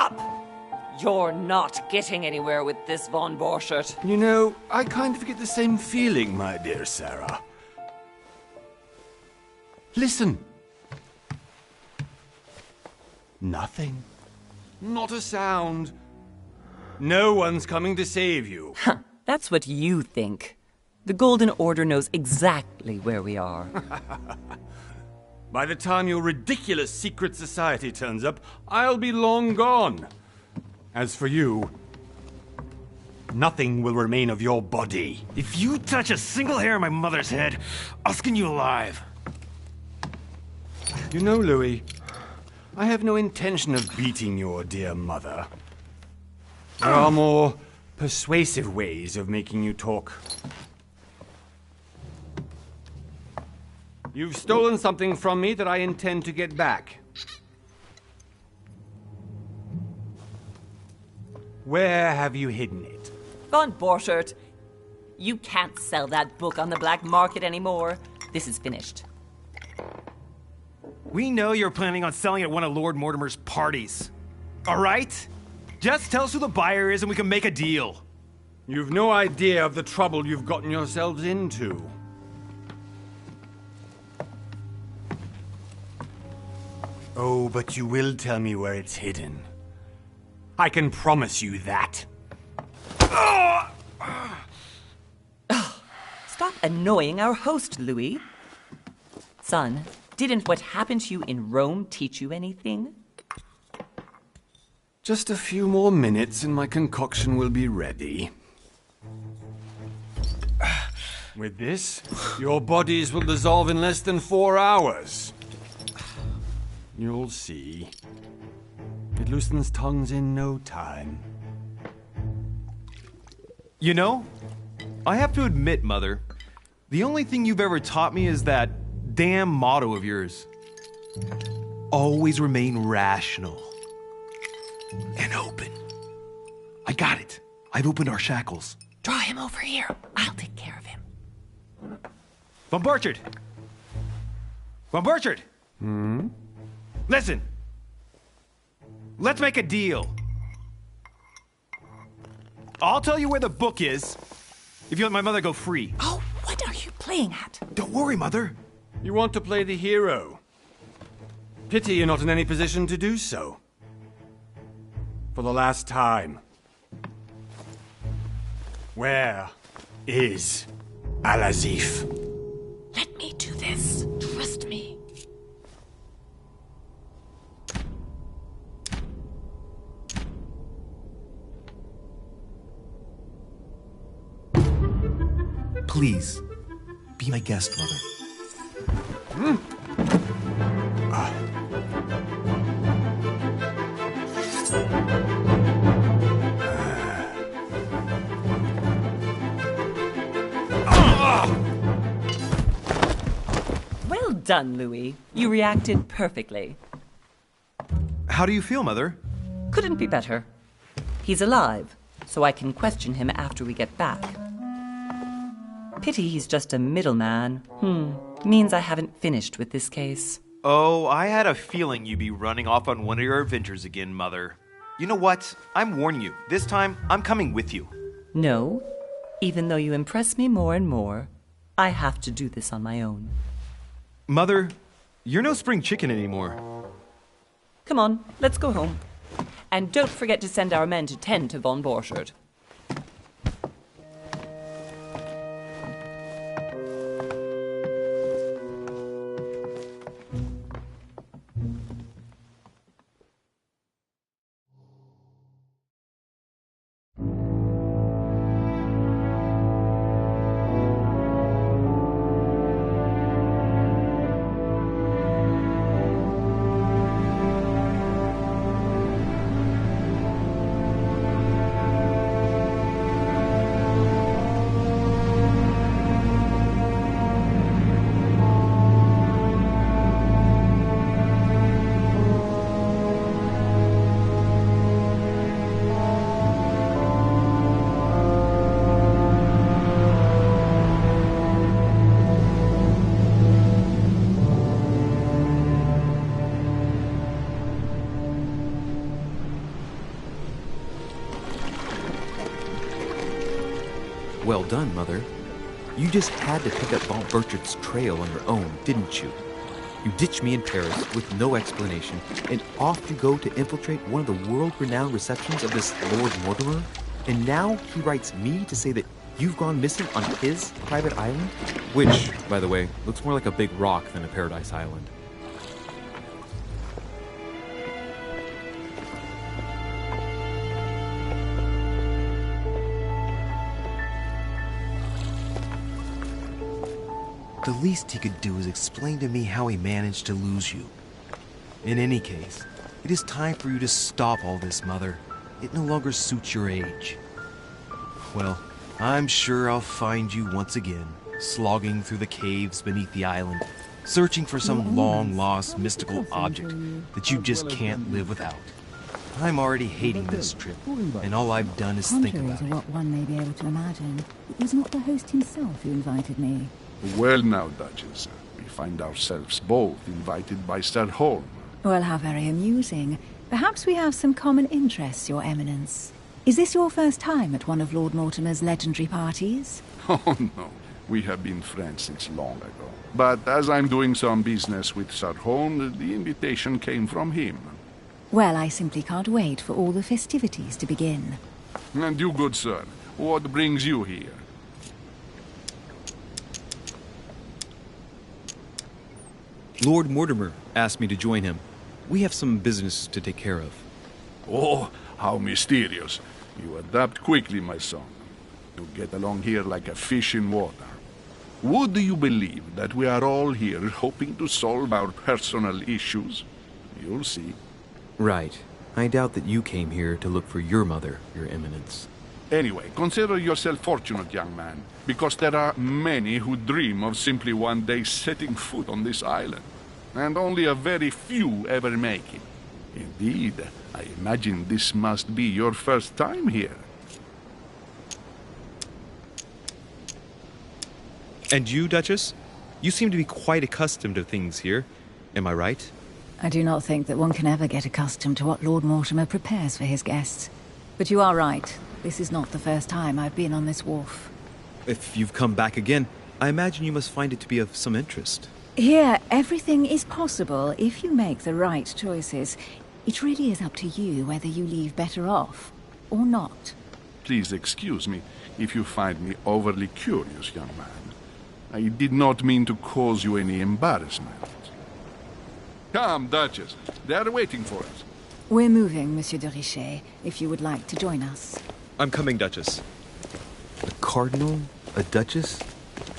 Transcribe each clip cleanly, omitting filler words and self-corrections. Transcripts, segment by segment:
Stop! You're not getting anywhere with this, von Borchert. You know, I kind of get the same feeling, my dear Sarah. Listen. Nothing. Not a sound. No one's coming to save you. That's what you think. The Golden Order knows exactly where we are. By the time your ridiculous secret society turns up, I'll be long gone. As for you, nothing will remain of your body. If you touch a single hair on my mother's head, I'll skin you alive. You know, Louis, I have no intention of beating your dear mother. There are more persuasive ways of making you talk. You've stolen something from me that I intend to get back. Where have you hidden it? Von Borchert, you can't sell that book on the black market anymore. This is finished. We know you're planning on selling at one of Lord Mortimer's parties. All right? Just tell us who the buyer is and we can make a deal. You've no idea of the trouble you've gotten yourselves into. Oh, but you will tell me where it's hidden. I can promise you that. Stop annoying our host, Louis. Son, didn't what happened to you in Rome teach you anything? Just a few more minutes and my concoction will be ready. With this, your bodies will dissolve in less than 4 hours. You'll see. It loosens tongues in no time. You know, I have to admit, Mother, the only thing you've ever taught me is that damn motto of yours. Always remain rational. And open. I got it. I've opened our shackles. Draw him over here. I'll take care of him. Von Borchert! Von Borchert! Listen. Let's make a deal. I'll tell you where the book is if you let my mother go free. Oh, what are you playing at? Don't worry, Mother. You want to play the hero. Pity you're not in any position to do so. For the last time. Where is Al-Azif? Let me do this. Trust me. Please, be my guest, Mother. Well done, Louis. You reacted perfectly. How do you feel, Mother? Couldn't be better. He's alive, so I can question him after we get back. Pity he's just a middleman. Means I haven't finished with this case. Oh, I had a feeling you'd be running off on one of your adventures again, Mother. You know what? I'm warning you. This time, I'm coming with you. No, even though you impress me more and more, I have to do this on my own. Mother, you're no spring chicken anymore. Come on, let's go home. And don't forget to send our men to tend to von Borchert. Well done, Mother. You just had to pick up Bob Burchard's trail on your own, didn't you? You ditched me in Paris with no explanation, and off you go to infiltrate one of the world-renowned receptions of this Lord Mortimer? And now he writes me to say that you've gone missing on his private island? Which, by the way, looks more like a big rock than a paradise island. The least he could do is explain to me how he managed to lose you. In any case, it is time for you to stop all this, Mother. It no longer suits your age. Well, I'm sure I'll find you once again, slogging through the caves beneath the island, searching for some long-lost mystical object that you just can't live without. I'm already hating this trip, and all I've done is think Contrary about to it. what one may be able to imagine, it was not the host himself who invited me. Well now, Duchess, we find ourselves both invited by Sir Holm. Well, how very amusing. Perhaps we have some common interests, Your Eminence. Is this your first time at one of Lord Mortimer's legendary parties? Oh no, we have been friends since long ago. But as I'm doing some business with Sir Holm, the invitation came from him. Well, I simply can't wait for all the festivities to begin. And you, good sir, what brings you here? Lord Mortimer asked me to join him. We have some business to take care of. Oh, how mysterious. You adapt quickly, my son. You get along here like a fish in water. Would you believe that we are all here hoping to solve our personal issues? You'll see. Right. I doubt that you came here to look for your mother, Your Eminence. Anyway, consider yourself fortunate, young man, because there are many who dream of simply one day setting foot on this island, and only a very few ever make it. Indeed, I imagine this must be your first time here. And you, Duchess? You seem to be quite accustomed to things here. Am I right? I do not think that one can ever get accustomed to what Lord Mortimer prepares for his guests. But you are right. This is not the first time I've been on this wharf. If you've come back again, I imagine you must find it to be of some interest. Here, everything is possible if you make the right choices. It really is up to you whether you leave better off or not. Please excuse me if you find me overly curious, young man. I did not mean to cause you any embarrassment. Come, Duchess. They are waiting for us. We're moving, Monsieur de Richet, if you would like to join us. I'm coming, Duchess. A cardinal? A duchess?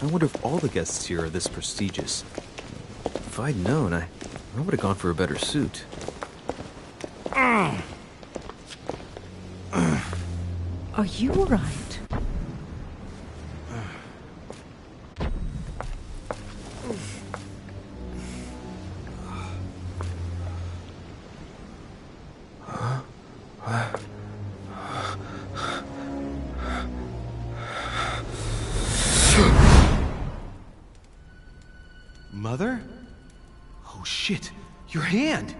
I wonder if all the guests here are this prestigious. If I'd known, I would have gone for a better suit. Are you all right? Mother? Oh shit, your hand!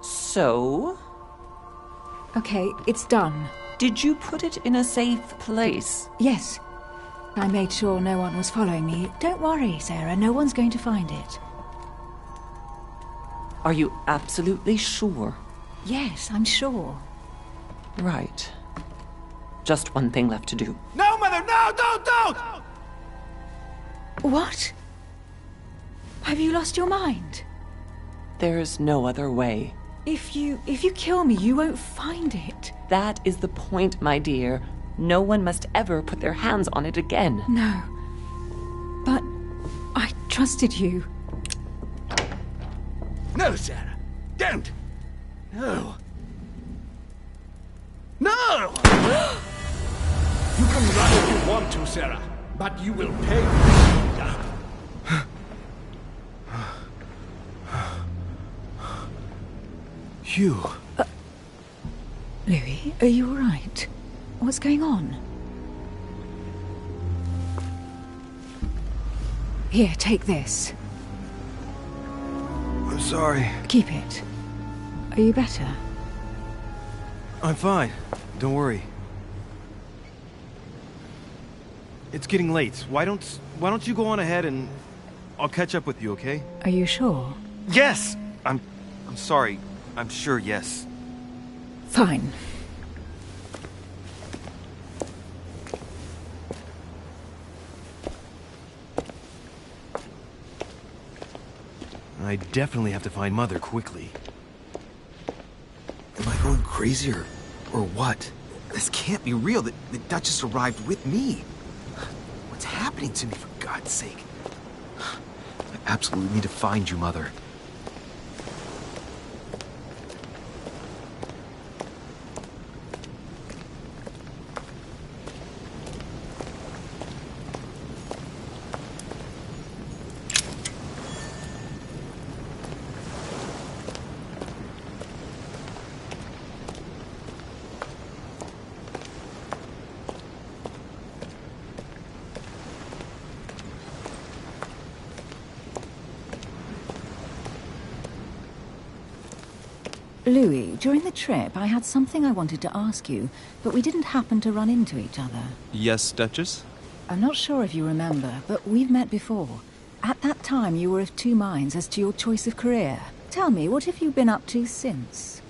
So, Okay, it's done. did you put it in a safe place? Yes. I made sure no one was following me. Don't worry, Sarah, no one's going to find it. Are you absolutely sure? Yes, I'm sure. Right. Just one thing left to do. No, Mother, no, don't! What? Have you lost your mind? There's no other way. If you kill me, you won't find it. That is the point, my dear. No one must ever put their hands on it again. No. But I trusted you. No, Sarah. Don't. No. No! You can run if you want to, Sarah, but you will pay. Hugh. Louis, are you all right? What's going on? Here, take this. I'm sorry. Keep it. Are you better? I'm fine. Don't worry. it's getting late. Why don't you go on ahead and I'll catch up with you, okay? Are you sure? Yes! I'm sorry. I'm sure, yes. Fine. I definitely have to find Mother quickly. Am I going crazy or what? This can't be real. The Duchess arrived with me. What's happening to me, for God's sake? I absolutely need to find you, Mother. Louis, during the trip, I had something I wanted to ask you, but we didn't happen to run into each other. Yes, Duchess? I'm not sure if you remember, but we've met before. At that time, you were of two minds as to your choice of career. Tell me, what have you been up to since?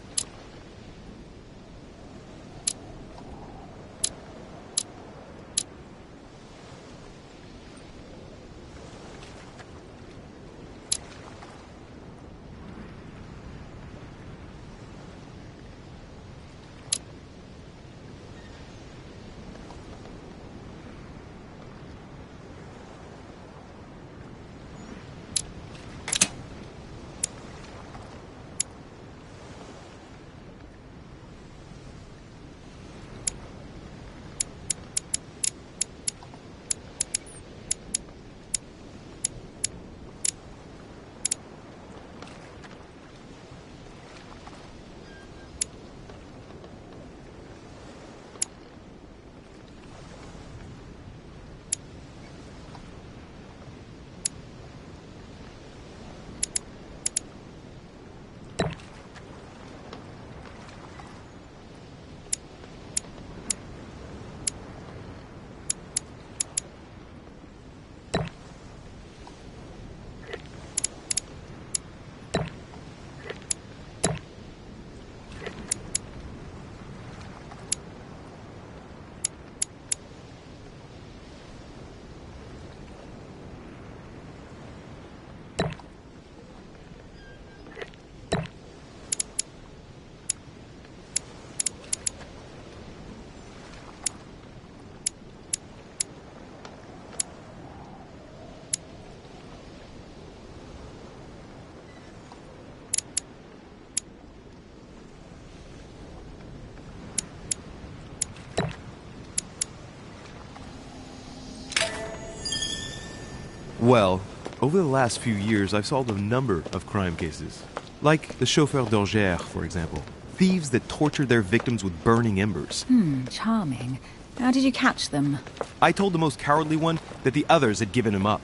Well, over the last few years, I've solved a number of crime cases. Like the chauffeur d'Orgères, for example. Thieves that tortured their victims with burning embers. Charming. How did you catch them? I told the most cowardly one that the others had given him up.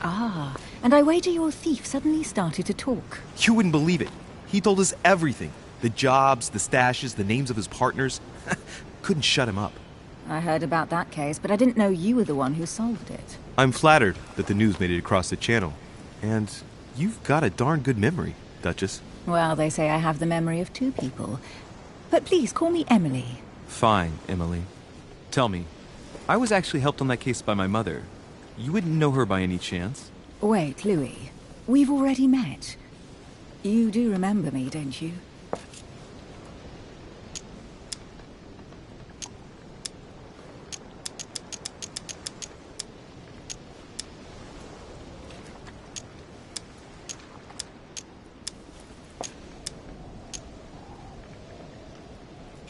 Ah, and I wager your thief suddenly started to talk. You wouldn't believe it. He told us everything. The jobs, the stashes, the names of his partners. Couldn't shut him up. I heard about that case, but I didn't know you were the one who solved it. I'm flattered that the news made it across the channel. And you've got a darn good memory, Duchess. Well, they say I have the memory of two people. But please, call me Emily. Fine, Emily. Tell me, I was actually helped on that case by my mother. You wouldn't know her by any chance? Wait, Louis. We've already met. You do remember me, don't you?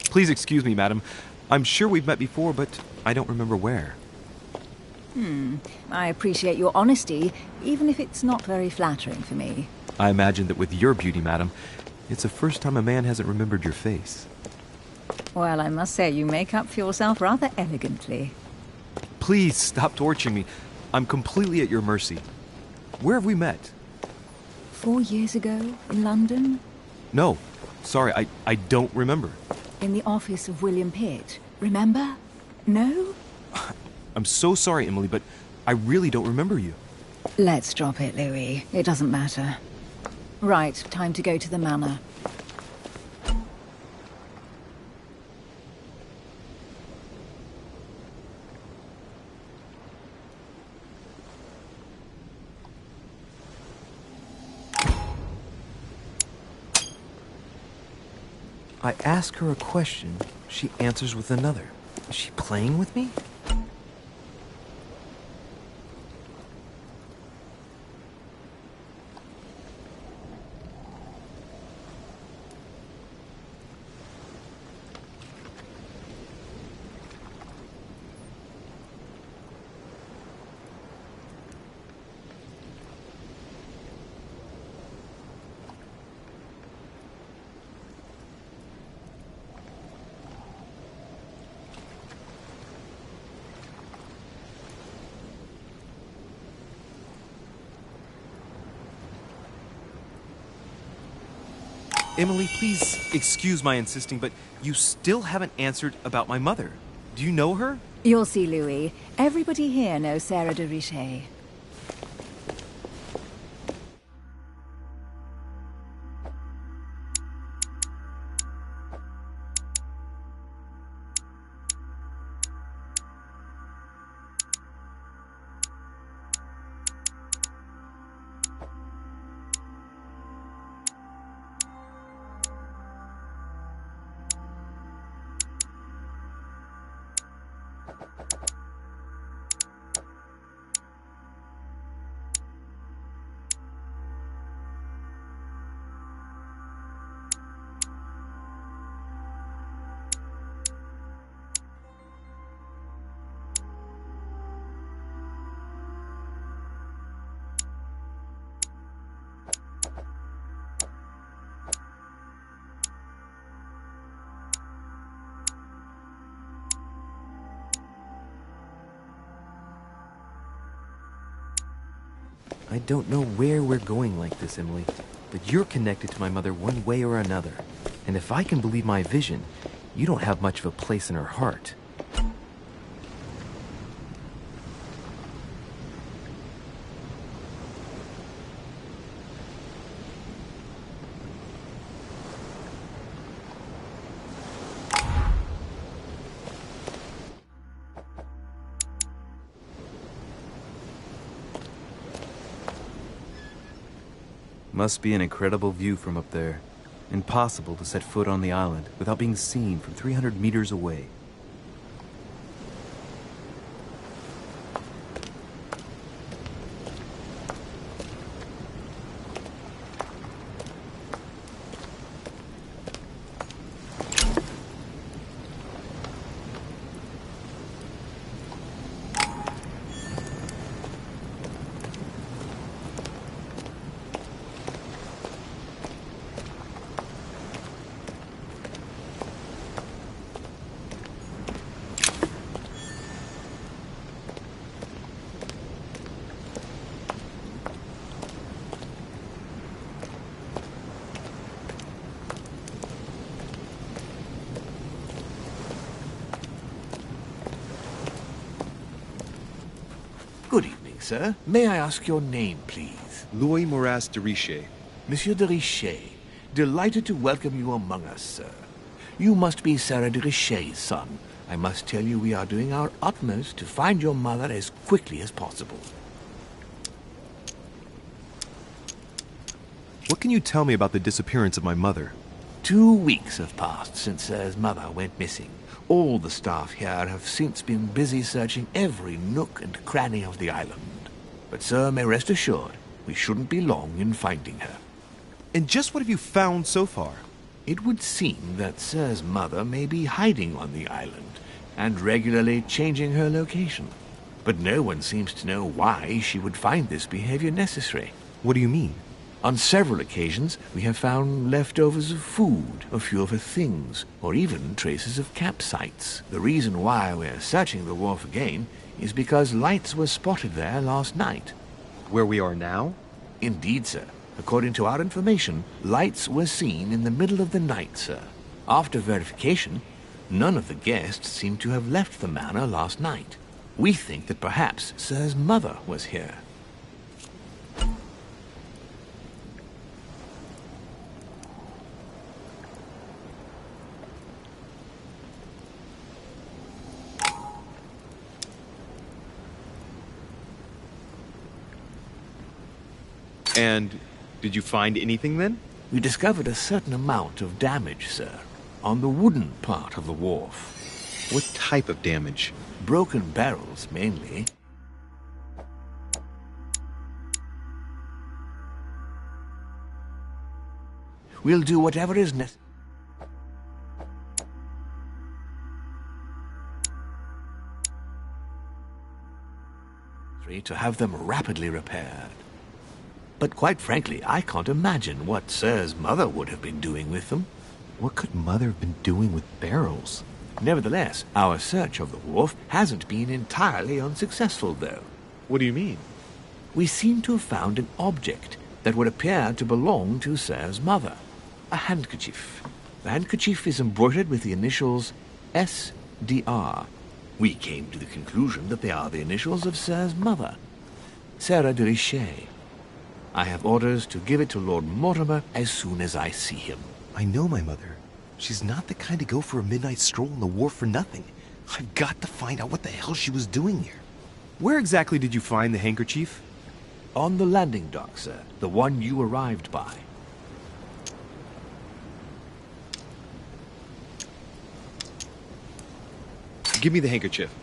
Please excuse me, madam. I'm sure we've met before, but I don't remember where. I appreciate your honesty, even if it's not very flattering for me. I imagine that with your beauty, madam, it's the first time a man hasn't remembered your face. Well, I must say you make up for yourself rather elegantly. Please stop torturing me. I'm completely at your mercy. Where have we met? 4 years ago, in London? No. Sorry, I don't remember. In the office of William Pitt. Remember? No? I'm so sorry, Emily, but I really don't remember you. Let's drop it, Louis. It doesn't matter. Right, time to go to the manor. I ask her a question, she answers with another. Is she playing with me? Emily, please excuse my insisting, but you still haven't answered about my mother. Do you know her? You'll see, Louis. Everybody here knows Sarah de Richet. I don't know where we're going like this, Emily, but you're connected to my mother one way or another. And if I can believe my vision, you don't have much of a place in her heart. Must be an incredible view from up there. Impossible to set foot on the island without being seen from 300 meters away. Good evening, sir. May I ask your name, please? Louis Moras de Richet. Monsieur de Richet. Delighted to welcome you among us, sir. You must be Sarah de Richet's son. I must tell you we are doing our utmost to find your mother as quickly as possible. What can you tell me about the disappearance of my mother? 2 weeks have passed since Sarah's mother went missing. All the staff here have since been busy searching every nook and cranny of the island. But sir may rest assured, we shouldn't be long in finding her. And just what have you found so far? It would seem that Sir's mother may be hiding on the island and regularly changing her location. But no one seems to know why she would find this behavior necessary. What do you mean? On several occasions, we have found leftovers of food, a few of her things, or even traces of campsites. The reason why we're searching the wharf again is because lights were spotted there last night. Where we are now? Indeed, sir. According to our information, lights were seen in the middle of the night, sir. After verification, none of the guests seem to have left the manor last night. We think that perhaps Sir's mother was here. And did you find anything then? We discovered a certain amount of damage, sir, on the wooden part of the wharf. What type of damage? Broken barrels, mainly. We'll do whatever is necessary to have them rapidly repaired. But quite frankly, I can't imagine what Sir's mother would have been doing with them. What could Mother have been doing with barrels? Nevertheless, our search of the wharf hasn't been entirely unsuccessful, though. What do you mean? We seem to have found an object that would appear to belong to Sir's mother. A handkerchief. The handkerchief is embroidered with the initials S.D.R. We came to the conclusion that they are the initials of Sir's mother, Sarah de Richet. I have orders to give it to Lord Mortimer as soon as I see him. I know my mother. She's not the kind to go for a midnight stroll on the wharf for nothing. I've got to find out what the hell she was doing here. Where exactly did you find the handkerchief? On the landing dock, sir. The one you arrived by. Give me the handkerchief.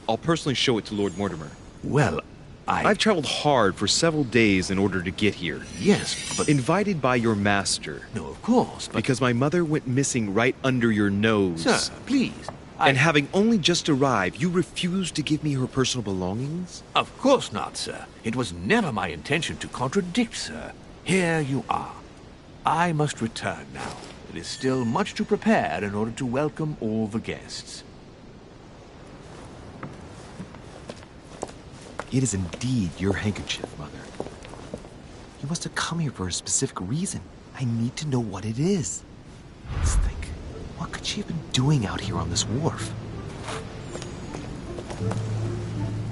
I'll personally show it to Lord Mortimer. Well, I've traveled hard for several days in order to get here. Yes, but... Invited by your master. No, of course, but... Because my mother went missing right under your nose. Sir, please. And having only just arrived, you refused to give me her personal belongings? Of course not, sir. It was never my intention to contradict, sir. Here you are. I must return now. It is still much to prepare in order to welcome all the guests. It is indeed your handkerchief, Mother. You must have come here for a specific reason. I need to know what it is. Let's think. What could she have been doing out here on this wharf?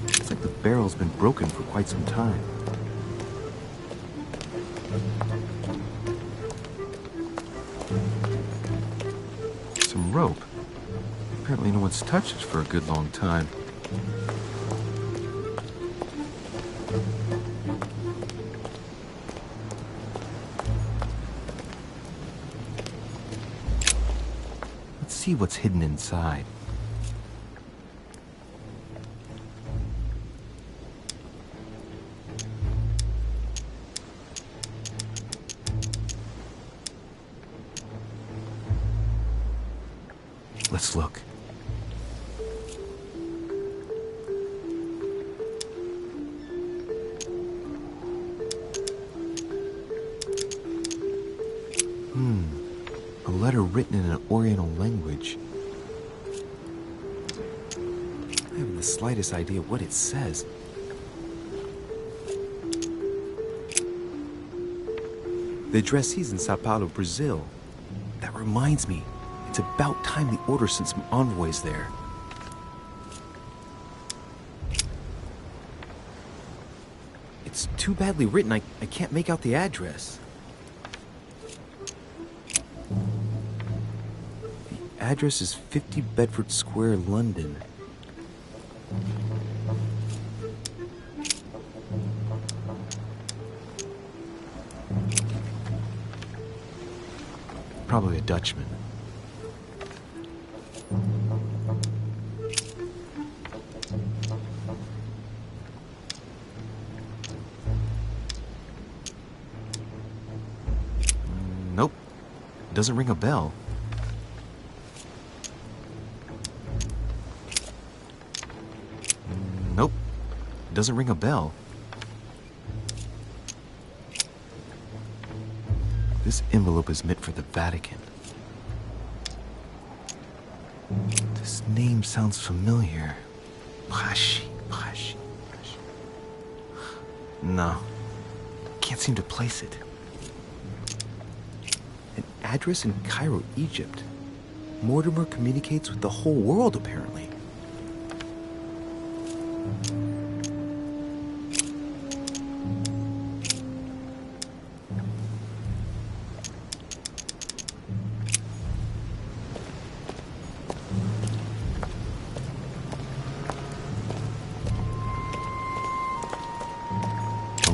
Looks like the barrel's been broken for quite some time. Some rope. Apparently no one's touched it for a good long time. See what's hidden inside. Let's look. A letter written in an Oriental language. I haven't the slightest idea what it says. The addressee's in Sao Paulo, Brazil. That reminds me, it's about time the Order sent some envoys there. It's too badly written, I can't make out the address. The address is 50 Bedford Square, London. Probably a Dutchman. Nope. Doesn't ring a bell. Nope. Doesn't ring a bell. This envelope is meant for the Vatican. This name sounds familiar. Pashi. No. Can't seem to place it. An address in Cairo, Egypt. Mortimer communicates with the whole world, apparently.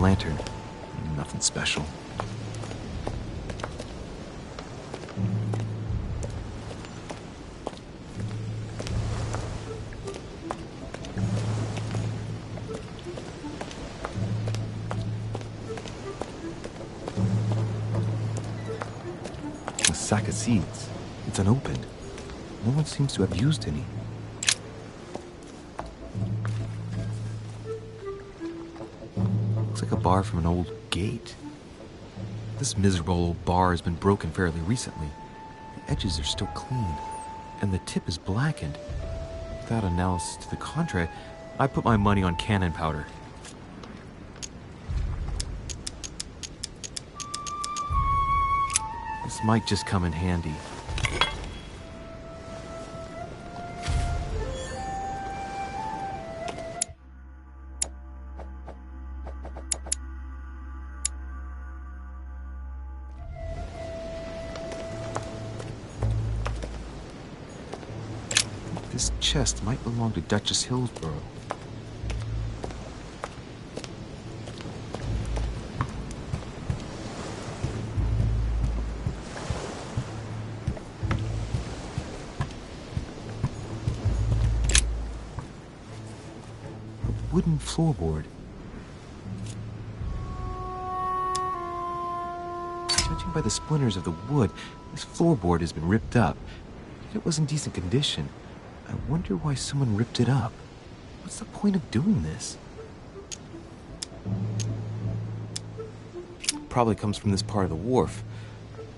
lantern. Nothing special. A sack of seeds. It's unopened. No one seems to have used any. Looks like a bar from an old gate. This miserable old bar has been broken fairly recently. The edges are still clean, and the tip is blackened. Without analysis to the contrary, I put my money on cannon powder. This might just come in handy. This chest might belong to Duchess Hillsborough. A wooden floorboard. Judging by the splinters of the wood, this floorboard has been ripped up. It was in decent condition. I wonder why someone ripped it up. What's the point of doing this? Probably comes from this part of the wharf.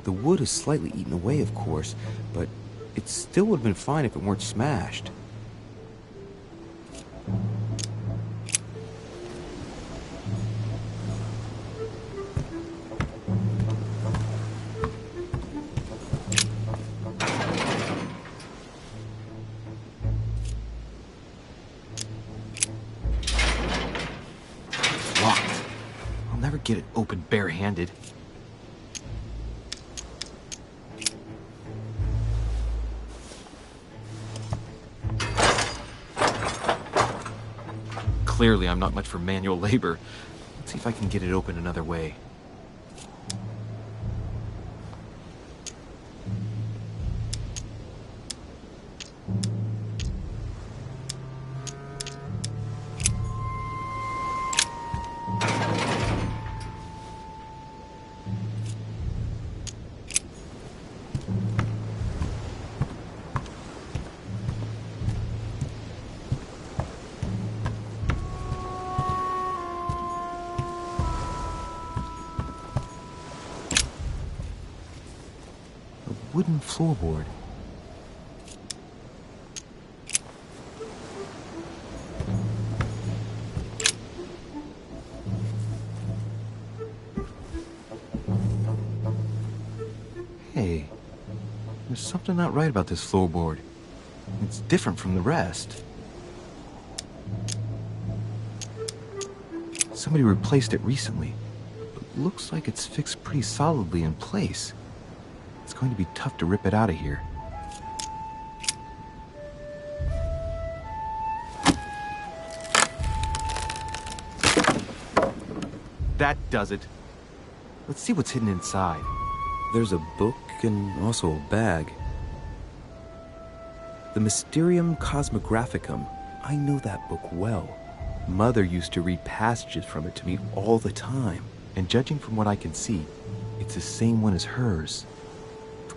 The wood is slightly eaten away, of course, but it still would have been fine if it weren't smashed. Locked. I'll never get it open barehanded. Clearly, I'm not much for manual labor. Let's see if I can get it open another way. Wooden floorboard. Hey, there's something not right about this floorboard. It's different from the rest. Somebody replaced it recently, but looks like it's fixed pretty solidly in place. It's going to be tough to rip it out of here. That does it. Let's see what's hidden inside. There's a book and also a bag. The Mysterium Cosmographicum. I know that book well. Mother used to read passages from it to me all the time. And judging from what I can see, it's the same one as hers.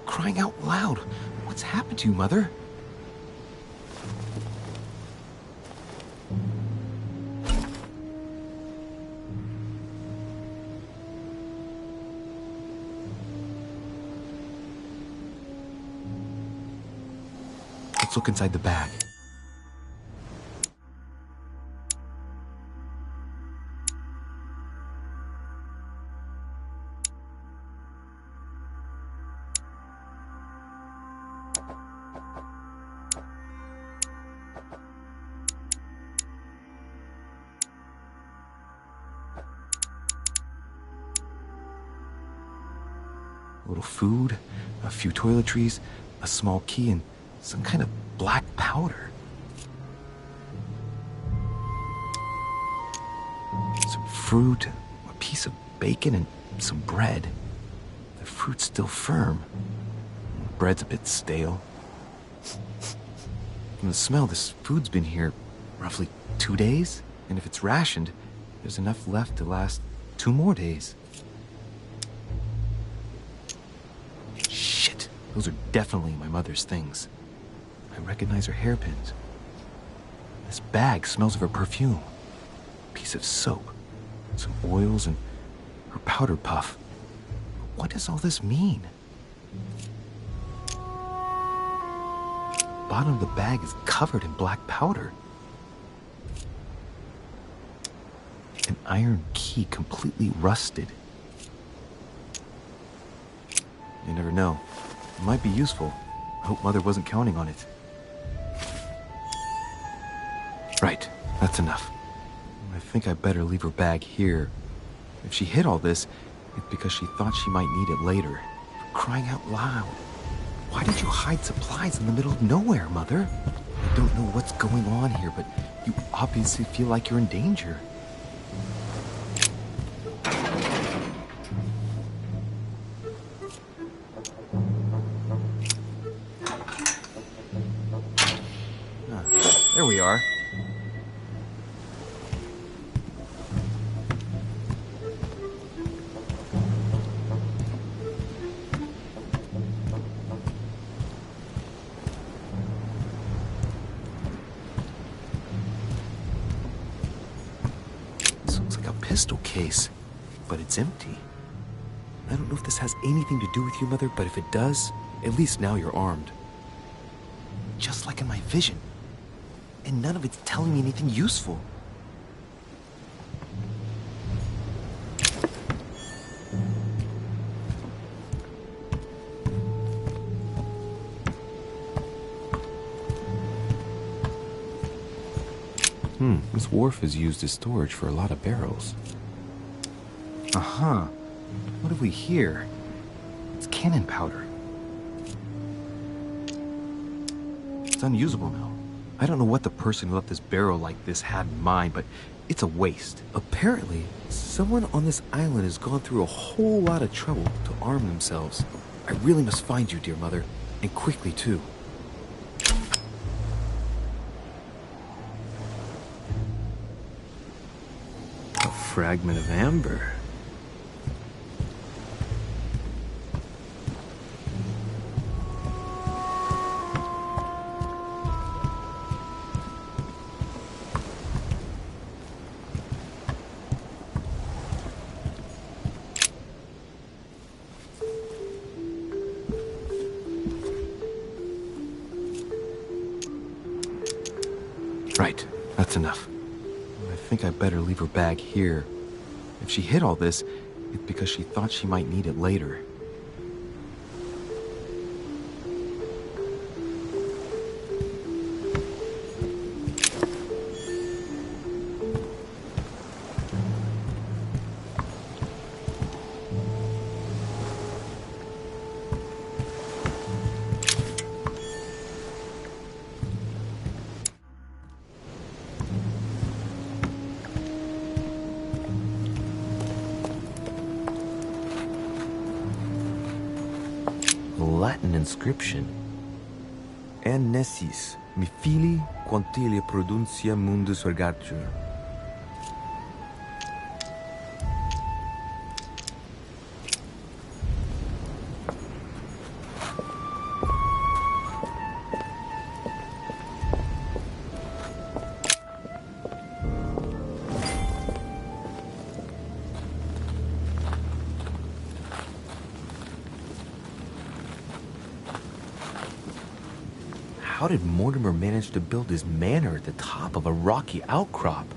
Crying out loud! What's happened to you, Mother? Let's look inside the bag. A little food, a few toiletries, a small key, and some kind of black powder. Some fruit, piece of bacon and some bread. The fruit's still firm. Bread's a bit stale. From the smell, this food's been here roughly 2 days. And if it's rationed, there's enough left to last 2 more days. Shit, those are definitely my mother's things. I recognize her hairpins. This bag smells of her perfume. A piece of soap, some oils, and her powder puff. What does all this mean? The bottom of the bag is covered in black powder. An iron key completely rusted. You never know. It might be useful. I hope Mother wasn't counting on it. Right, that's enough. I think I better leave her bag here. If she hid all this, it's because she thought she might need it later. For crying out loud. Why did you hide supplies in the middle of nowhere, Mother? I don't know what's going on here, but you obviously feel like you're in danger. There we are. This looks like a pistol case, but it's empty. I don't know if this has anything to do with you, Mother, but if it does, at least now you're armed. Just like in my vision. And none of it's telling me anything useful. This wharf is used as storage for a lot of barrels. Uh-huh. What have we here? It's cannon powder. It's unusable now. I don't know what the person who left this barrel like this had in mind, but it's a waste. Apparently, someone on this island has gone through a whole lot of trouble to arm themselves. I really must find you, dear Mother, and quickly, too. A fragment of amber. Right, that's enough. I think I better leave her bag here. If she hid all this, it's because she thought she might need it later. Latin inscription. En nessis, mi fili quantilia produncia mundus ergatur. How did Mortimer manage to build his manor at the top of a rocky outcrop?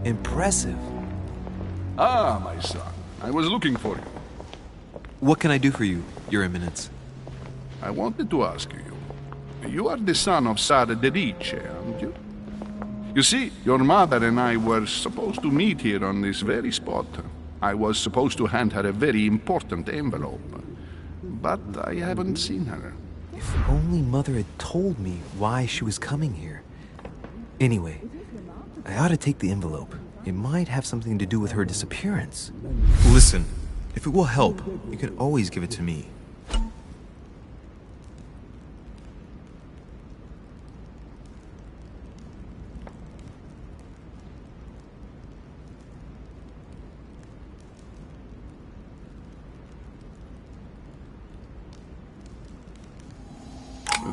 Impressive. Ah, my son. I was looking for you. What can I do for you, Your Eminence? I wanted to ask you. You are the son of Sara de Riche, aren't you? You see, your mother and I were supposed to meet here on this very spot. I was supposed to hand her a very important envelope. But I haven't seen her. If only Mother had told me why she was coming here. Anyway, I ought to take the envelope. It might have something to do with her disappearance. Listen, if it will help, you can always give it to me.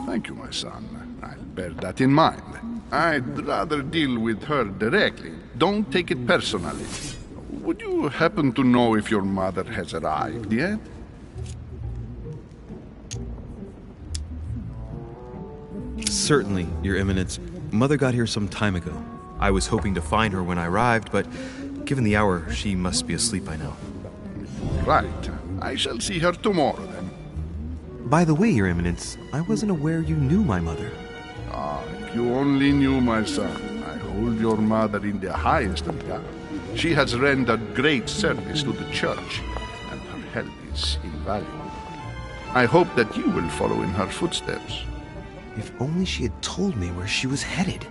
Thank you, my son. I'll bear that in mind. I'd rather deal with her directly. Don't take it personally. Would you happen to know if your mother has arrived yet? Certainly, Your Eminence. Mother got here some time ago. I was hoping to find her when I arrived, but given the hour, she must be asleep by now. Right. I shall see her tomorrow, then. By the way, Your Eminence, I wasn't aware you knew my mother. Ah, if you only knew, my son. I hold your mother in the highest regard. She has rendered great service to the church, and her help is invaluable. I hope that you will follow in her footsteps. If only she had told me where she was headed.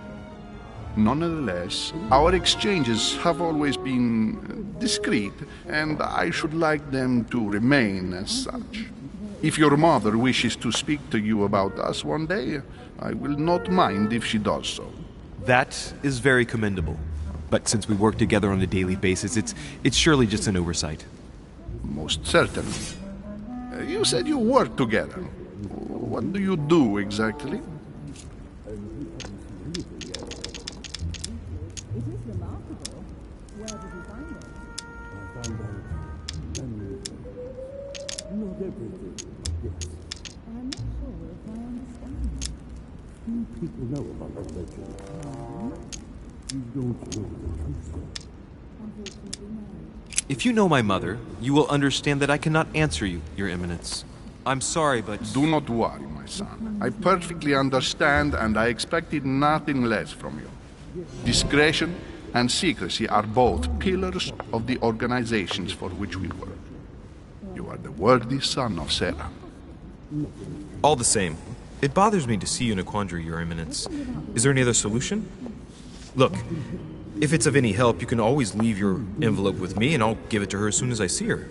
Nonetheless, our exchanges have always been discreet, and I should like them to remain as such. If your mother wishes to speak to you about us one day, I will not mind if she does so. That is very commendable. But since we work together on a daily basis, it's surely just an oversight. Most certainly. You said you work together. What do you do exactly? If you know my mother, you will understand that I cannot answer you, Your Eminence. I'm sorry, but... Do not worry, my son. I perfectly understand, and I expected nothing less from you. Discretion and secrecy are both pillars of the organizations for which we work. You are the worthy son of Sarah. All the same, it bothers me to see you in a quandary, Your Eminence. Is there any other solution? Look, if it's of any help, you can always leave your envelope with me, and I'll give it to her as soon as I see her.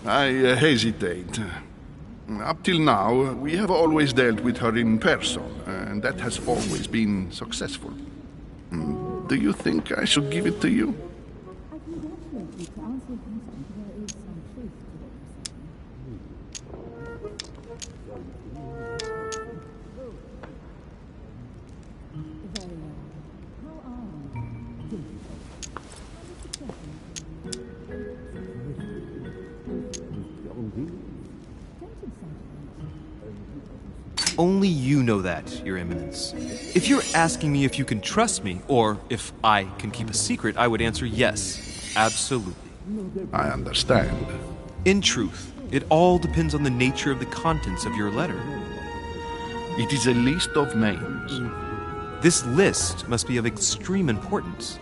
I hesitate. Up till now, we have always dealt with her in person, and that has always been successful. Do you think I should give it to you? Only you know that, Your Eminence. If you're asking me if you can trust me, or if I can keep a secret, I would answer yes, absolutely. I understand. In truth, it all depends on the nature of the contents of your letter. It is a list of names. This list must be of extreme importance.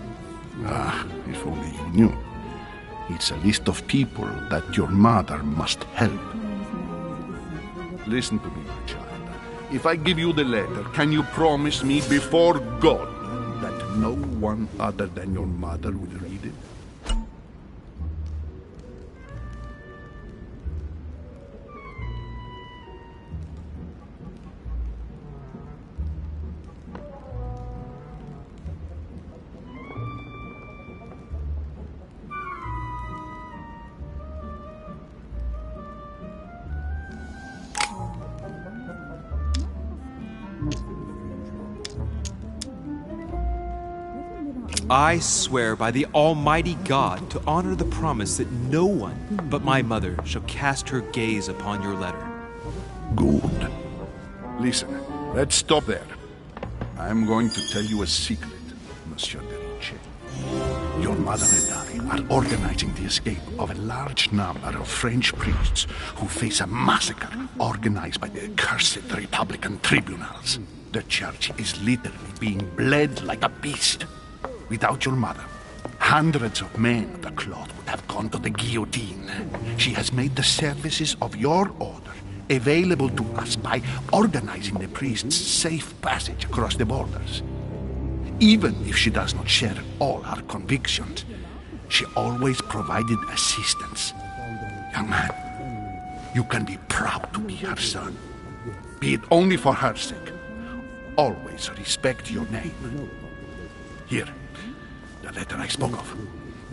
Ah, if only you knew. It's a list of people that your mother must help. Listen to me, my child. If I give you the letter, can you promise me before God that no one other than your mother will read it? I swear by the Almighty God to honor the promise that no one but my mother shall cast her gaze upon your letter. Good. Listen, let's stop there. I'm going to tell you a secret. Monsieur de Ricci. Your mother and I are organizing the escape of a large number of French priests who face a massacre organized by the accursed Republican tribunals. The church is literally being bled like a beast. Without your mother, hundreds of men of the cloth would have gone to the guillotine. She has made the services of your order available to us by organizing the priests' safe passage across the borders. Even if she does not share all our convictions, she always provided assistance. Young man, you can be proud to be her son. Be it only for her sake. Always respect your name. Here, the letter I spoke of.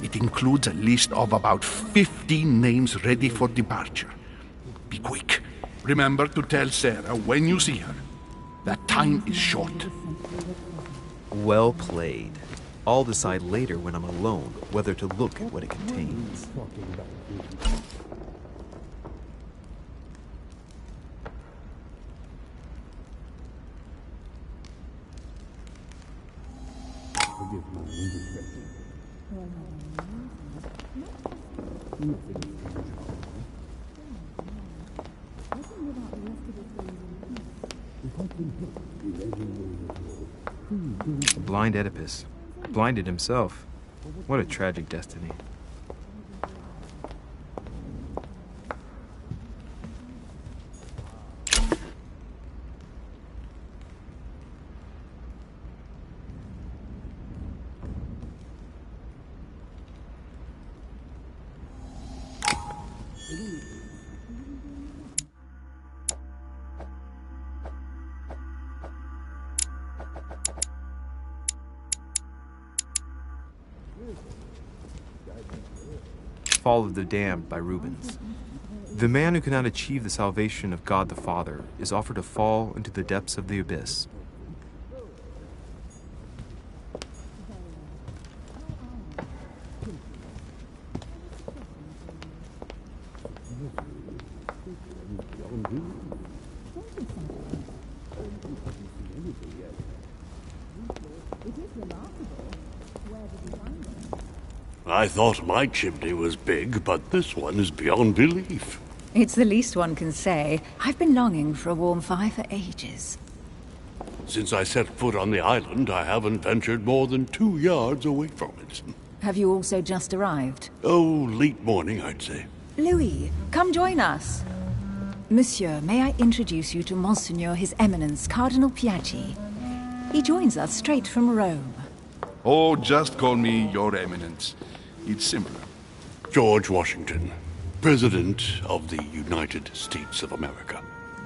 It includes a list of about 15 names ready for departure. Be quick. Remember to tell Sarah when you see her that time is short. Well played. I'll decide later when I'm alone whether to look at what it contains. Blind Oedipus. Blinded himself. What a tragic destiny. Fall of the Damned by Rubens. The man who cannot achieve the salvation of God the Father is offered to fall into the depths of the abyss. I thought my chimney was big, but this one is beyond belief. It's the least one can say. I've been longing for a warm fire for ages. Since I set foot on the island, I haven't ventured more than 2 yards away from it. Have you also just arrived? Oh, late morning, I'd say. Louis, come join us. Monsieur, may I introduce you to Monseigneur His Eminence, Cardinal Piaggi. He joins us straight from Rome. Oh, just call me Your Eminence. It's simpler. George Washington, President of the United States of America.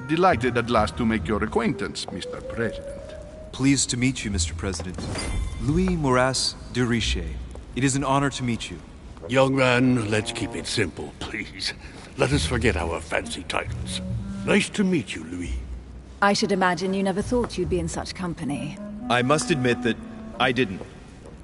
Delighted at last to make your acquaintance, Mr. President. Pleased to meet you, Mr. President. Louis Moras de Ricci. It is an honor to meet you. Young man, let's keep it simple, please. Let us forget our fancy titles. Nice to meet you, Louis. I should imagine you never thought you'd be in such company. I must admit that I didn't.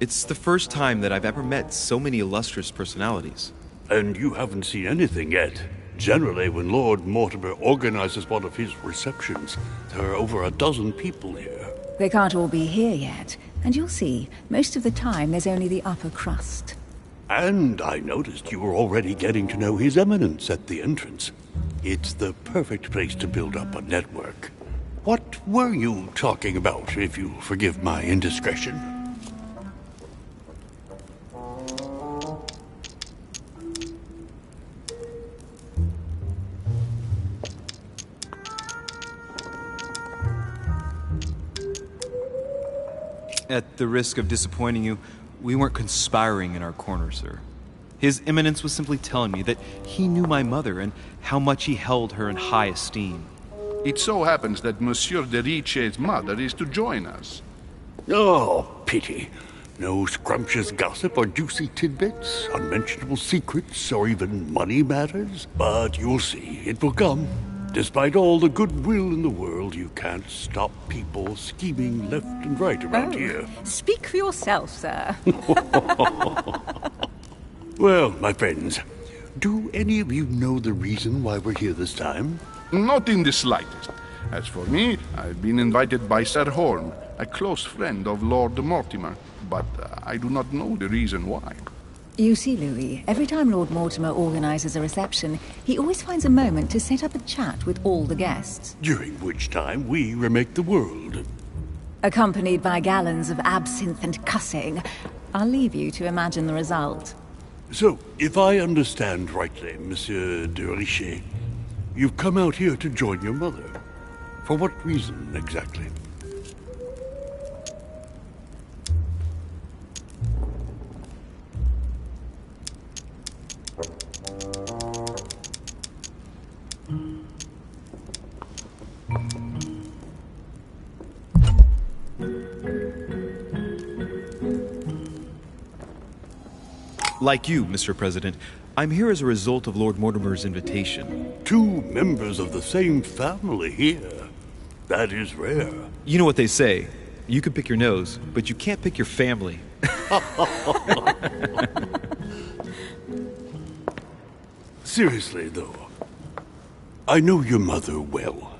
It's the first time that I've ever met so many illustrious personalities. And you haven't seen anything yet. Generally, when Lord Mortimer organizes one of his receptions, there are over a dozen people here. They can't all be here yet, and you'll see, most of the time there's only the upper crust. And I noticed you were already getting to know His Eminence at the entrance. It's the perfect place to build up a network. What were you talking about, if you forgive my indiscretion? At the risk of disappointing you, we weren't conspiring in our corner, sir. His Eminence was simply telling me that he knew my mother and how much he held her in high esteem. It so happens that Monsieur de Ricci's mother is to join us. Oh, pity. No scrumptious gossip or juicy tidbits, unmentionable secrets, or even money matters. But you'll see, it will come. Despite all the goodwill in the world, you can't stop people scheming left and right around here. Speak for yourself, sir. Well, my friends, do any of you know the reason why we're here this time? Not in the slightest. As for me, I've been invited by Sir Horn, a close friend of Lord Mortimer. but I do not know the reason why. You see, Louis, every time Lord Mortimer organizes a reception, he always finds a moment to set up a chat with all the guests. During which time we remake the world. Accompanied by gallons of absinthe and cussing. I'll leave you to imagine the result. So, if I understand rightly, Monsieur de Richet, you've come out here to join your mother. For what reason, exactly? Like you, Mr. President, I'm here as a result of Lord Mortimer's invitation. 2 members of the same family here. That is rare. You know what they say. You can pick your nose, but you can't pick your family. Seriously, though, I know your mother well.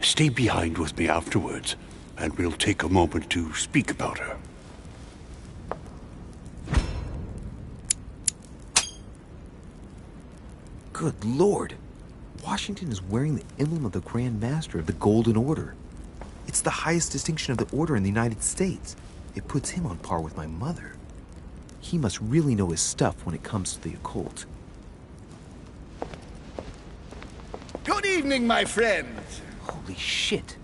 Stay behind with me afterwards, and we'll take a moment to speak about her. Good Lord! Washington is wearing the emblem of the Grand Master of the Golden Order. It's the highest distinction of the Order in the United States. It puts him on par with my mother. He must really know his stuff when it comes to the occult. Good evening, my friends. Holy shit.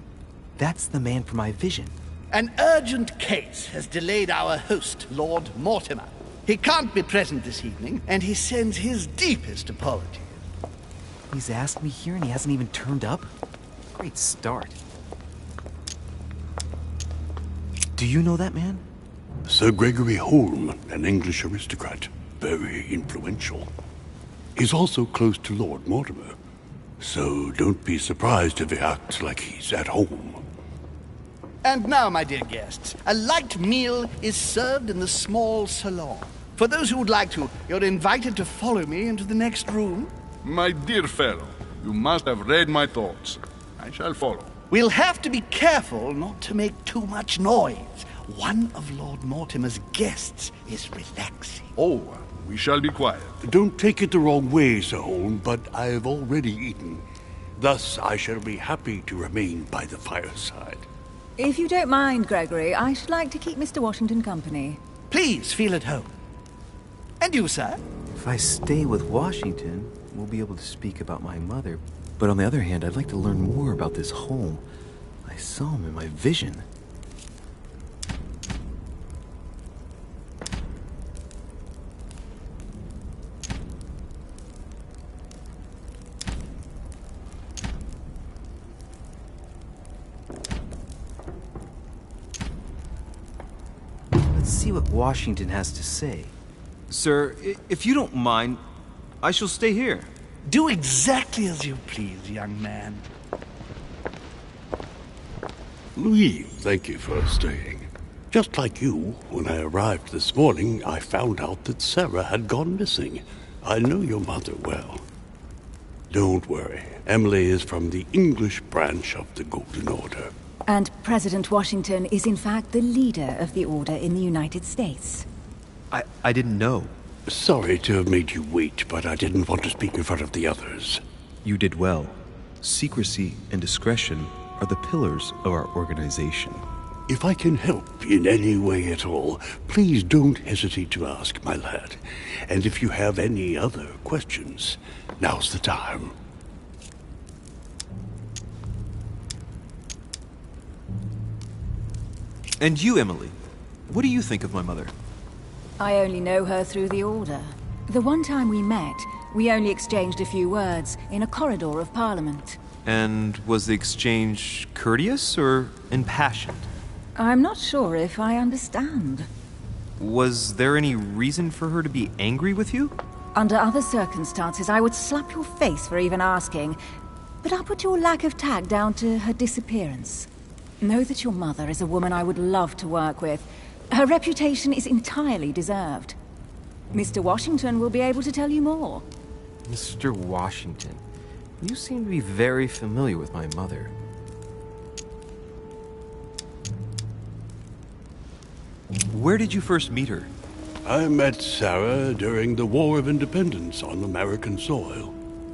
That's the man for my vision. An urgent case has delayed our host, Lord Mortimer. He can't be present this evening, and he sends his deepest apologies. He's asked me here and he hasn't even turned up? Great start. Do you know that man? Sir Gregory Holm, an English aristocrat. Very influential. He's also close to Lord Mortimer. So don't be surprised if he acts like he's at home. And now, my dear guests, a light meal is served in the small salon. For those who would like to, you're invited to follow me into the next room. My dear fellow, you must have read my thoughts. I shall follow. We'll have to be careful not to make too much noise. One of Lord Mortimer's guests is relaxing. Oh, we shall be quiet. Don't take it the wrong way, Sir Holm, but I've already eaten. Thus, I shall be happy to remain by the fireside. If you don't mind, Gregory, I should like to keep Mr. Washington company. Please feel at home. And you, sir? If I stay with Washington, we'll be able to speak about my mother. But on the other hand, I'd like to learn more about this home. I saw him in my vision. Let's see what Washington has to say. Sir, if you don't mind, I shall stay here. Do exactly as you please, young man. Louis, thank you for staying. Just like you, when I arrived this morning, I found out that Sarah had gone missing. I know your mother well. Don't worry. Emily is from the English branch of the Golden Order. And President Washington is in fact the leader of the Order in the United States. I didn't know. Sorry to have made you wait, but I didn't want to speak in front of the others. You did well. Secrecy and discretion are the pillars of our organization. If I can help in any way at all, please don't hesitate to ask, my lad. And if you have any other questions, now's the time. And you, Emily, what do you think of my mother? I only know her through the Order. The one time we met, we only exchanged a few words in a corridor of Parliament. And was the exchange courteous or impassioned? I'm not sure if I understand. Was there any reason for her to be angry with you? Under other circumstances, I would slap your face for even asking, but I'll put your lack of tact down to her disappearance. Know that your mother is a woman I would love to work with. Her reputation is entirely deserved. Mr. Washington will be able to tell you more. Mr. Washington, you seem to be very familiar with my mother. Where did you first meet her? I met Sarah during the War of Independence on American soil.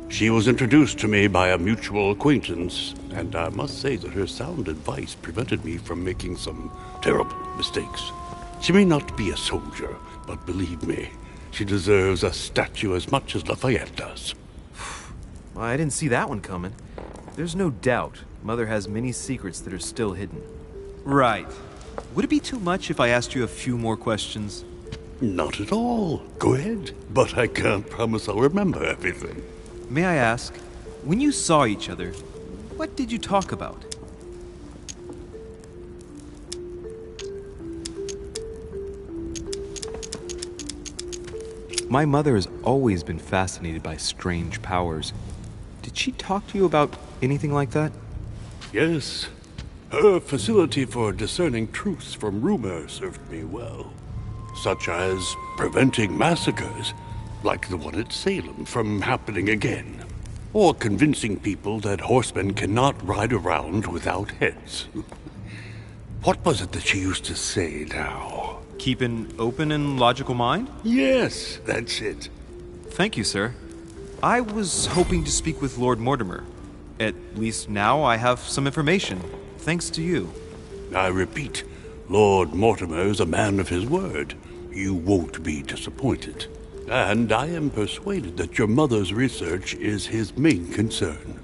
She was introduced to me by a mutual acquaintance, and I must say that her sound advice prevented me from making some terrible mistakes. She may not be a soldier, but believe me, she deserves a statue as much as Lafayette does. Well, I didn't see that one coming. There's no doubt Mother has many secrets that are still hidden. Right. Would it be too much if I asked you a few more questions? Not at all. Go ahead. But I can't promise I'll remember everything. May I ask, when you saw each other, what did you talk about? My mother has always been fascinated by strange powers. Did she talk to you about anything like that? Yes. Her facility for discerning truths from rumor served me well. Such as preventing massacres, like the one at Salem, from happening again. Or convincing people that horsemen cannot ride around without heads. What was it that she used to say now? Keep an open and logical mind? Yes, that's it. Thank you, sir. I was hoping to speak with Lord Mortimer. At least now I have some information, thanks to you. I repeat, Lord Mortimer is a man of his word. You won't be disappointed. And I am persuaded that your mother's research is his main concern.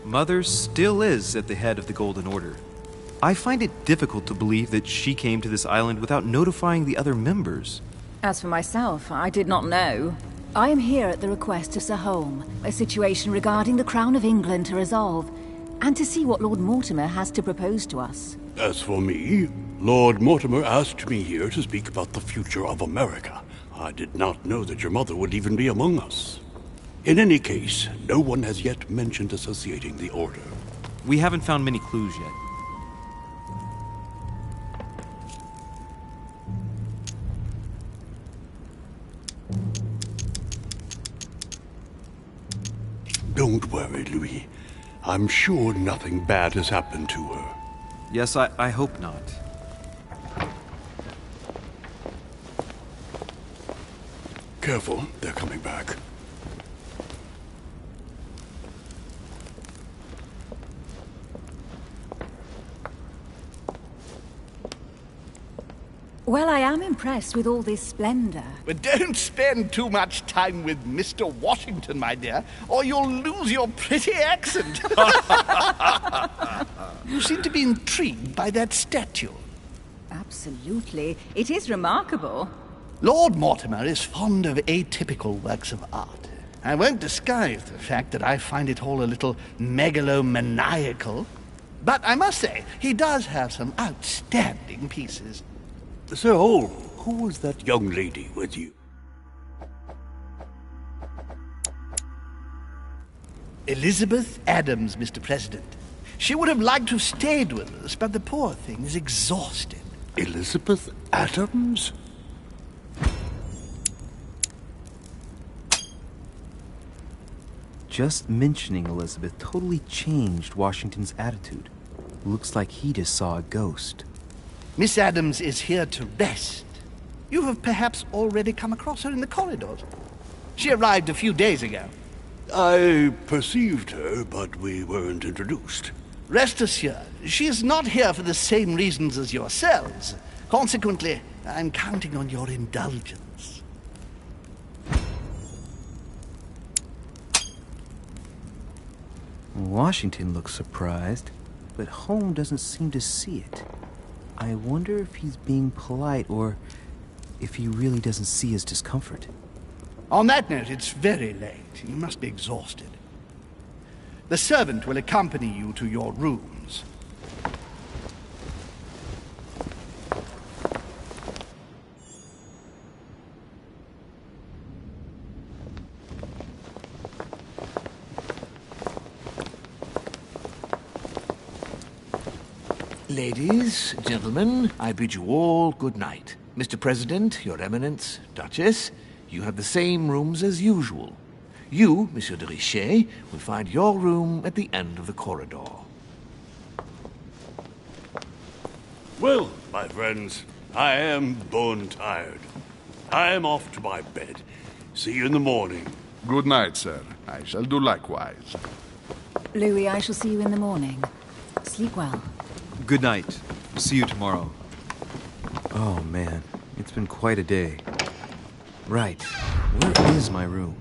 Mother still is at the head of the Golden Order. I find it difficult to believe that she came to this island without notifying the other members. As for myself, I did not know. I am here at the request of Sir Holm, a situation regarding the Crown of England to resolve, and to see what Lord Mortimer has to propose to us. As for me, Lord Mortimer asked me here to speak about the future of America. I did not know that your mother would even be among us. In any case, no one has yet mentioned associating the Order. We haven't found many clues yet. Don't worry, Louis. I'm sure nothing bad has happened to her. Yes, I hope not. Careful, they're coming back. Well, I am impressed with all this splendor. But don't spend too much time with Mr. Washington, my dear, or you'll lose your pretty accent. You seem to be intrigued by that statue. Absolutely. It is remarkable. Lord Mortimer is fond of atypical works of art. I won't disguise the fact that I find it all a little megalomaniacal. But I must say, he does have some outstanding pieces. Sir Holm, who was that young lady with you? Elizabeth Adams, Mr. President. She would have liked to have stayed with us, but the poor thing is exhausted. Elizabeth Adams? Just mentioning Elizabeth totally changed Washington's attitude. Looks like he just saw a ghost. Miss Adams is here to rest. You have perhaps already come across her in the corridors. She arrived a few days ago. I perceived her, but we weren't introduced. Rest assured, she is not here for the same reasons as yourselves. Consequently, I'm counting on your indulgence. Washington looks surprised, but Holm doesn't seem to see it. I wonder if he's being polite or if he really doesn't see his discomfort. On that note, it's very late. You must be exhausted. The servant will accompany you to your rooms. Ladies, gentlemen, I bid you all good night. Mr. President, Your Eminence, Duchess, you have the same rooms as usual. You, Monsieur de Richet, will find your room at the end of the corridor. Well, my friends, I am bone tired. I am off to my bed. See you in the morning. Good night, sir. I shall do likewise. Louis, I shall see you in the morning. Sleep well. Good night. See you tomorrow. Oh man, it's been quite a day. Right, where is my room?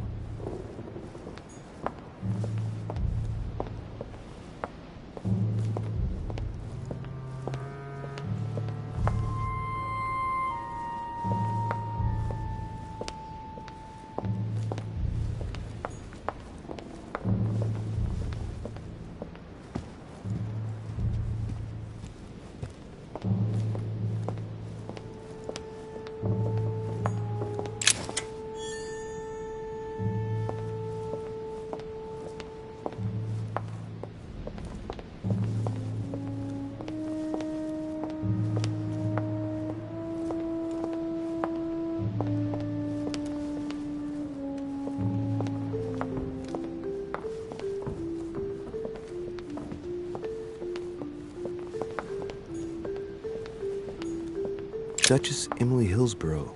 Duchess Emily Hillsborough.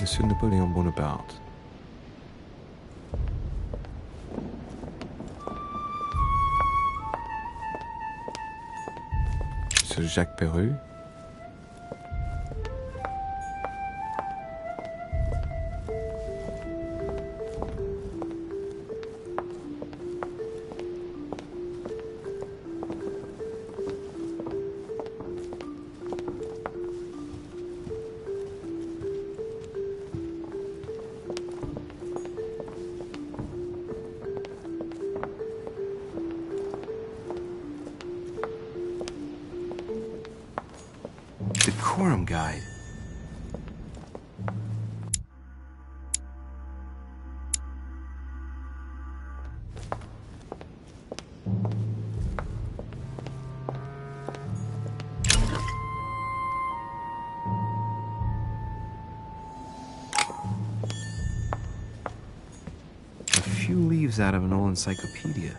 Monsieur Napoléon Bonaparte. Monsieur Jacques Perru. Decorum Guide. A few leaves out of an old encyclopedia.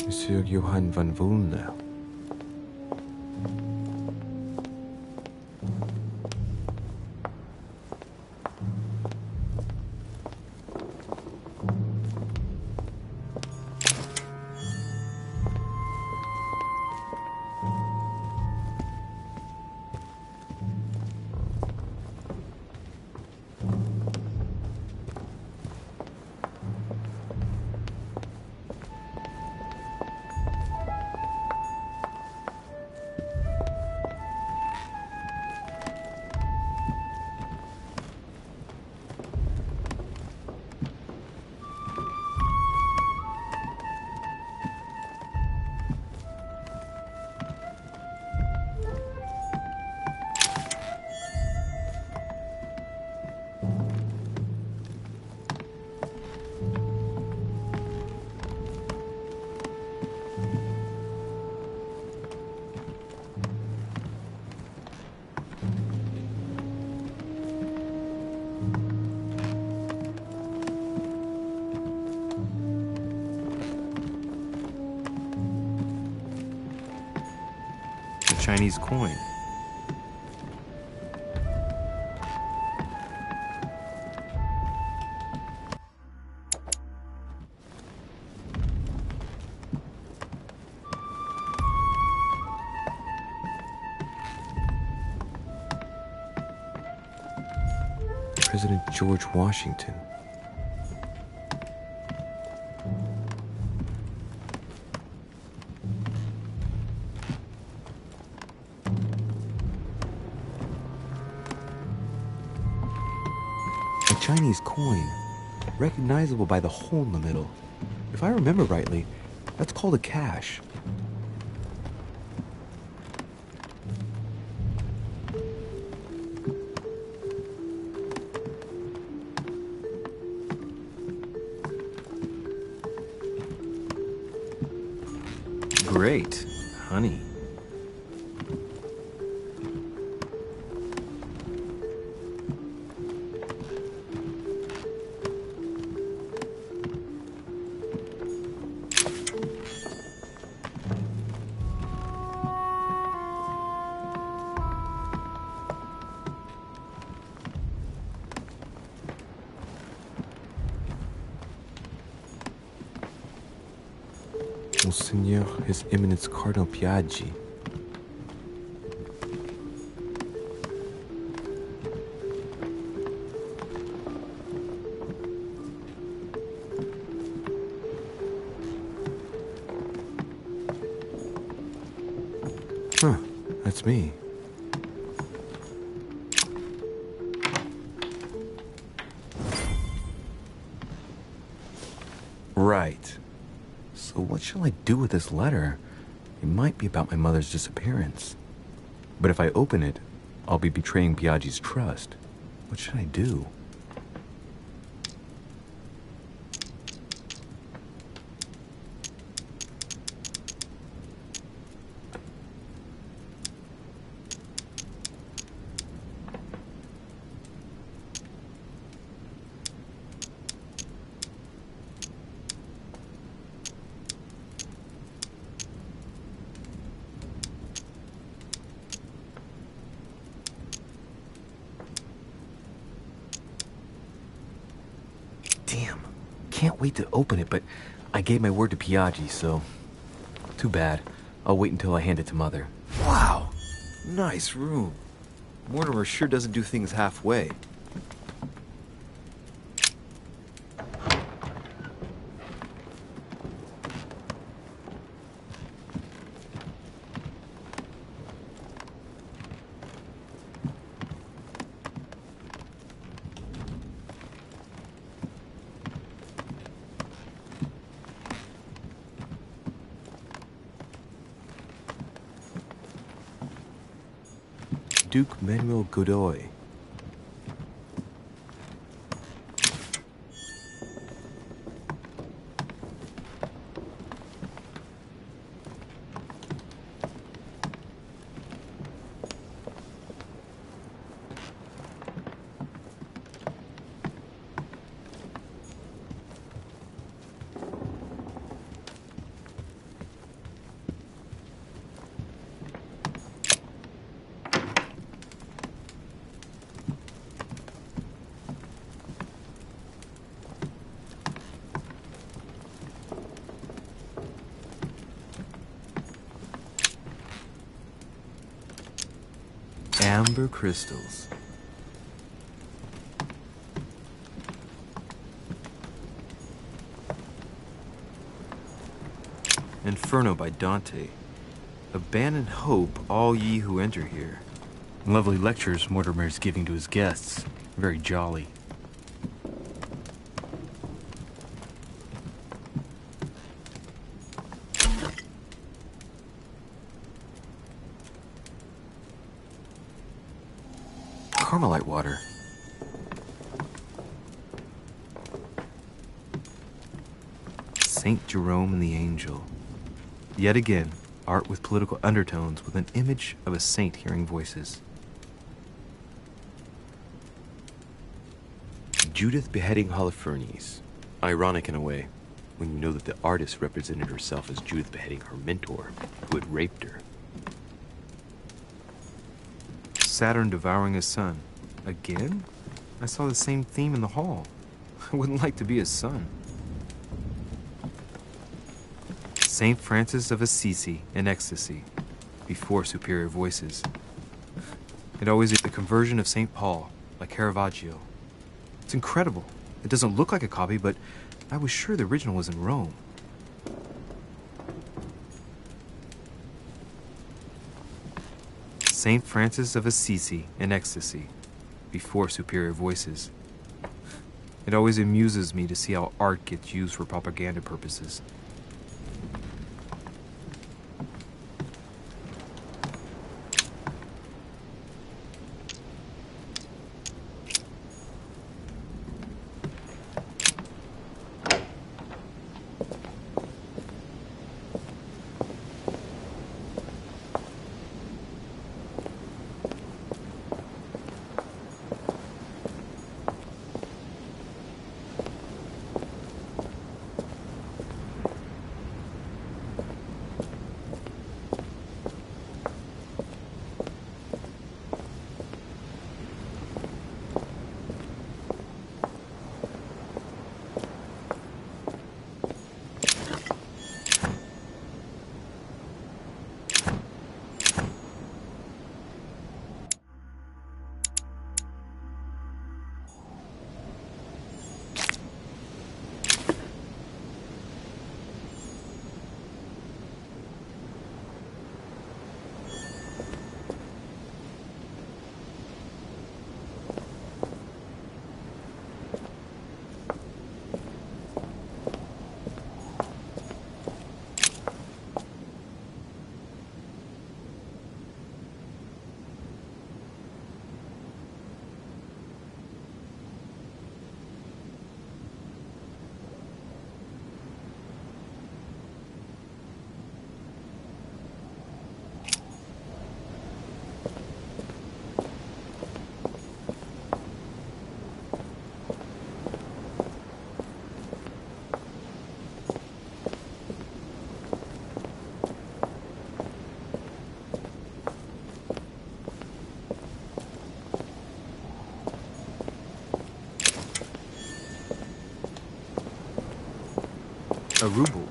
Monsieur Johann van Woolner. Chinese coin. President George Washington. A Chinese coin, recognizable by the hole in the middle. If I remember rightly, that's called a cash. Great. Honey. Monseigneur, His Eminence Cardinal Piaggi. Huh, that's me. Right. So what shall I do with this letter? It might be about my mother's disappearance. But if I open it, I'll be betraying Piaggi's trust. What should I do? Damn. Can't wait to open it, but I gave my word to Piaggi, so... Too bad. I'll wait until I hand it to Mother. Wow! Nice room. Mortimer sure doesn't do things halfway. Duke Manuel Godoy. Amber crystals. Inferno by Dante. Abandon hope, all ye who enter here. Lovely lectures Mortimer's giving to his guests. Very jolly. Carmelite water. Saint Jerome and the Angel. Yet again, art with political undertones with an image of a saint hearing voices. Judith beheading Holofernes. Ironic in a way, when you know that the artist represented herself as Judith beheading her mentor, who had raped her. Saturn devouring his sun. Again? I saw the same theme in the hall. I wouldn't like to be his son. Saint Francis of Assisi in ecstasy, before superior voices. It always is the conversion of St. Paul, like Caravaggio. It's incredible. It doesn't look like a copy, but I was sure the original was in Rome. Saint Francis of Assisi in ecstasy, before superior voices. It always amuses me to see how art gets used for propaganda purposes. A ruble.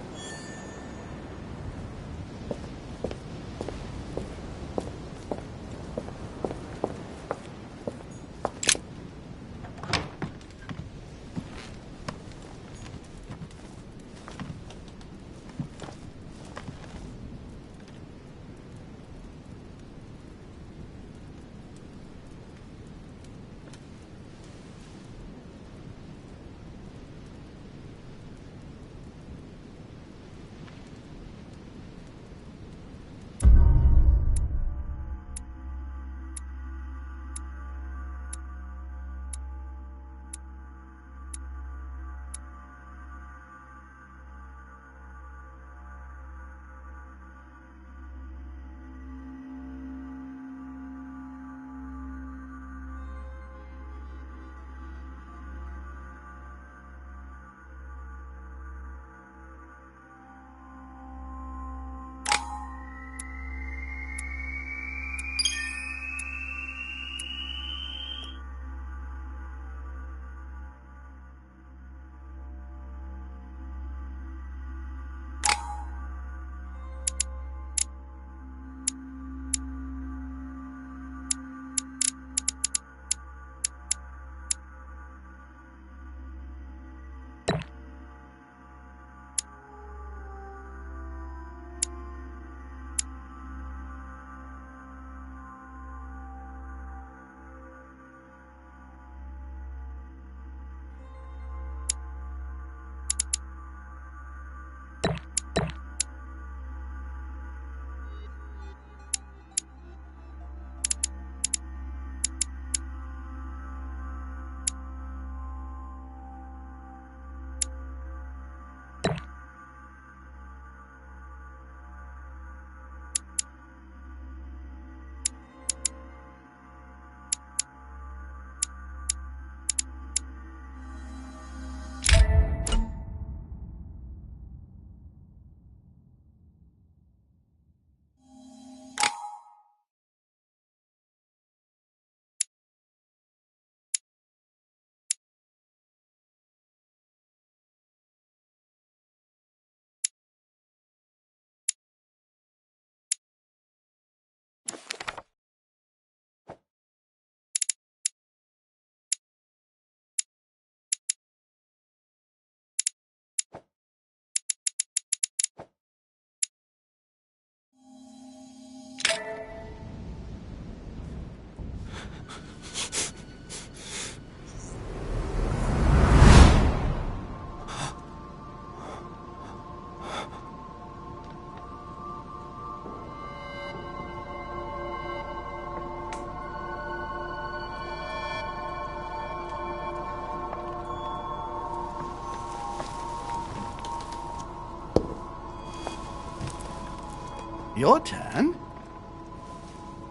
Your turn?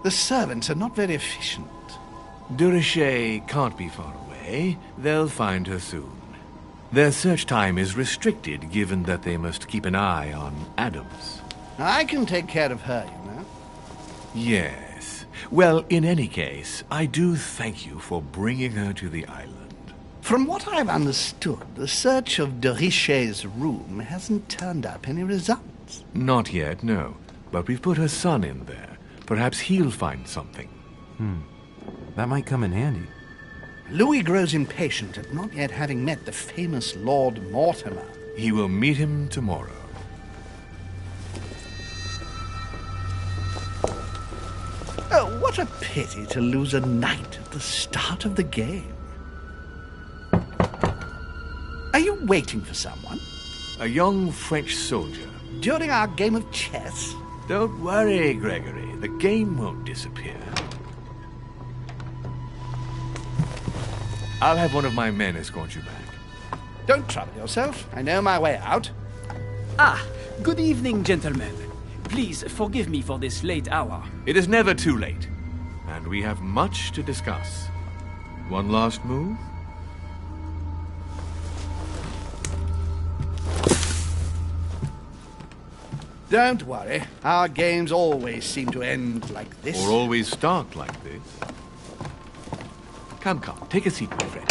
The servants are not very efficient. Durocher can't be far away. They'll find her soon. Their search time is restricted, given that they must keep an eye on Adams. I can take care of her, you know. Yes. Well, in any case, I do thank you for bringing her to the island. From what I've understood, the search of de Richet's room hasn't turned up any results. Not yet, no. But we've put her son in there. Perhaps he'll find something. That might come in handy. Louis grows impatient at not yet having met the famous Lord Mortimer. He will meet him tomorrow. Oh, what a pity to lose a knight at the start of the game. Are you waiting for someone? A young French soldier. During our game of chess? Don't worry, Gregory. The game won't disappear. I'll have one of my men escort you back. Don't trouble yourself. I know my way out. Ah, good evening, gentlemen. Please forgive me for this late hour. It is never too late, and we have much to discuss. One last move? Don't worry. Our games always seem to end like this. Or always start like this. Come, take a seat, my friend.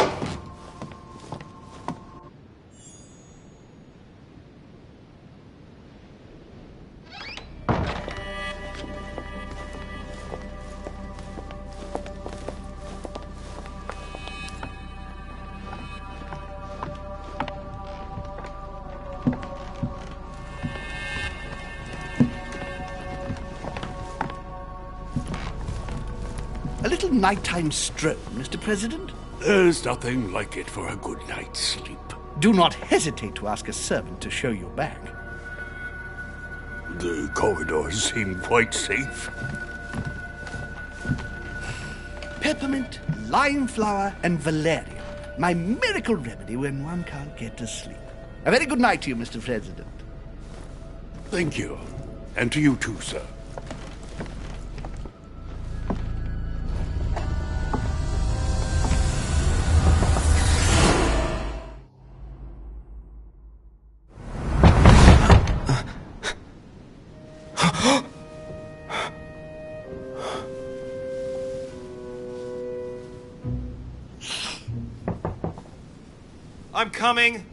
A little nighttime stroll, Mr. President? There's nothing like it for a good night's sleep. Do not hesitate to ask a servant to show you back. The corridors seem quite safe. Peppermint, lime flower, and valerian. My miracle remedy when one can't get to sleep. A very good night to you, Mr. President. Thank you. And to you too, sir. I'm coming.